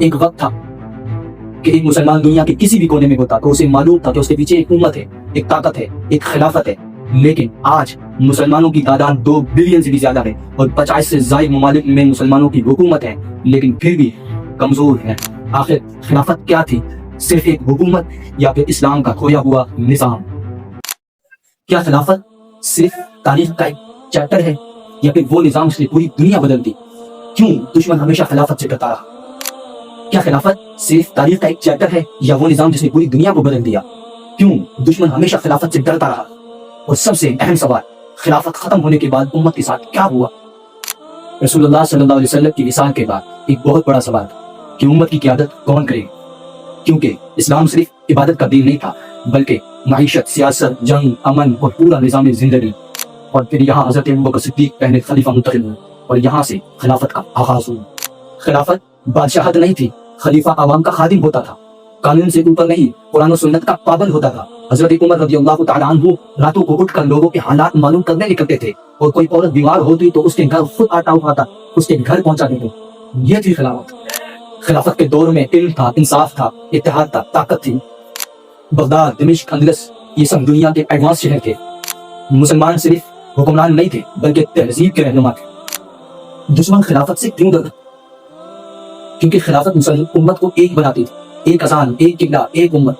ایک وقت تھا کہ ایک مسلمان دنیا کے کسی بھی کونے میں ہوتا تو اسے معلوم تھا کہ اس کے پیچھے ایک امت ہے، ایک طاقت ہے، ایک خلافت ہے. لیکن آج مسلمانوں کی تعداد 2 بلین سے بھی زیادہ ہے اور 50 سے زائد ممالک میں مسلمانوں کی حکومت ہے، لیکن پھر بھی کمزور ہے. آخر خلافت کیا تھی؟ صرف ایک حکومت یا پھر اسلام کا کھویا ہوا نظام؟ کیا خلافت صرف تاریخ کا ایک چیپٹر ہے یا پھر وہ نظام جس نے پوری دنیا بدل دی؟ کیوں دشمن ہمیشہ خلافت سے ڈرتا رہا؟ کیا خلافت صرف تاریخ کا ایک چیپٹر ہے یا وہ نظام جس نے پوری دنیا کو بدل دیا؟ کیوں دشمن ہمیشہ خلافت سے ڈرتا رہا؟ اور سب سے اہم سوال، خلافت ختم ہونے کے بعد امت کے ساتھ کیا ہوا؟ رسول اللہ صلی اللہ علیہ وسلم کی وصال کے بعد ایک بہت بڑا سوال کہ امت کی قیادت کون کرے؟ کیونکہ اسلام صرف عبادت کا دین نہیں تھا، بلکہ معیشت، سیاست، جنگ، امن اور پورا نظام زندگی. اور پھر یہاں حضرت ابوبکر صدیق پہلے خلیفہ منتخب ہوئے اور یہاں سے خلافت کا آغاز ہوا. خلافت بادشاہت نہیں تھی، خلیفہ عوام کا خادم ہوتا تھا، قانون سے اوپر نہیں، قرآن و سنت کا پابند ہوتا تھا. حضرت عمر رضی اللہ تعالیٰ عنہ راتوں کو اٹھ کر لوگوں کے حالات معلوم کرنے نکلتے تھے، اور کوئی عورت بیمار ہوتی تو اس کے گھر خود آٹا اٹھاتا، اس کے گھر پہنچا دیتے. یہ تھی خلافت. خلافت کے دور میں علم تھا، انصاف تھا، اتحاد تھا، طاقت تھی. بغداد، دمشق، اندلس یہ سب دنیا کے ایڈوانس شہر تھے. مسلمان صرف حکمران نہیں تھے بلکہ تہذیب کے رہنما تھے. دشمن خلافت سے کیوں ڈرتا؟ کیونکہ خلافت مسلم امت کو ایک بناتی تھی، ایک اذان، ایک قبلہ، ایک امت.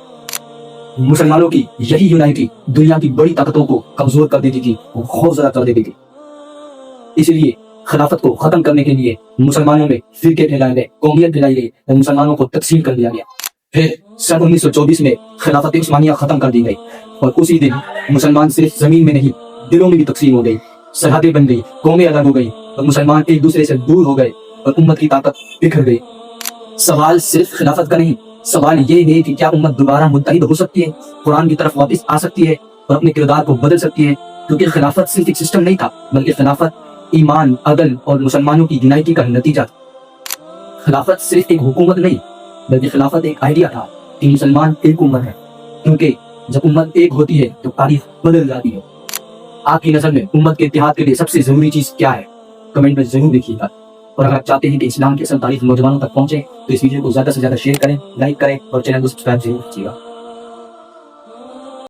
مسلمانوں کی یہی یونائٹی دنیا کی بڑی طاقتوں کو کمزور کر دیتی تھی، وہ خوف زدہ کر دیتی تھی. اس لیے خلافت کو ختم کرنے کے لیے مسلمانوں میں فرقے پھیلائے گئے، قومیت پھیلائی گئی اور مسلمانوں کو تقسیم کر دیا گیا. پھر سن 1924 میں خلافت عثمانیہ ختم کر دی گئی اور اسی دن مسلمان صرف زمین میں نہیں، دلوں میں بھی تقسیم ہو گئی، سرحدیں بن گئی، قومیں الگ ہو گئی اور مسلمان ایک دوسرے سے دور ہو گئے اور امت کی طاقت بکھر گئی. سوال صرف خلافت کا نہیں، سوال یہ ہے کہ کیا امت دوبارہ متحد ہو سکتی ہے، قرآن کی طرف واپس آ سکتی ہے اور اپنے کردار کو بدل سکتی ہے؟ کیونکہ خلافت صرف ایک سسٹم نہیں تھا، بلکہ خلافت ایمان، عدل اور مسلمانوں کی یونائٹی کا نتیجہ تھا. خلافت صرف ایک حکومت نہیں بلکہ خلافت ایک آئیڈیا تھا کہ مسلمان ایک امت ہے، کیونکہ جب امت ایک ہوتی ہے تو تاریخ بدل جاتی ہے. آپ کی نظر میں امت کے اتحاد کے لیے سب سے ضروری چیز کیا ہے؟ کمنٹ میں ضرور لکھیے گا. اور اگر آپ چاہتے ہیں کہ اسلام کی اصل تاریخ نوجوانوں تک پہنچے تو اس ویڈیو کو زیادہ سے زیادہ شیئر کریں، لائک کریں اور چینل کو سبسکرائب ضرور کیجیے گا.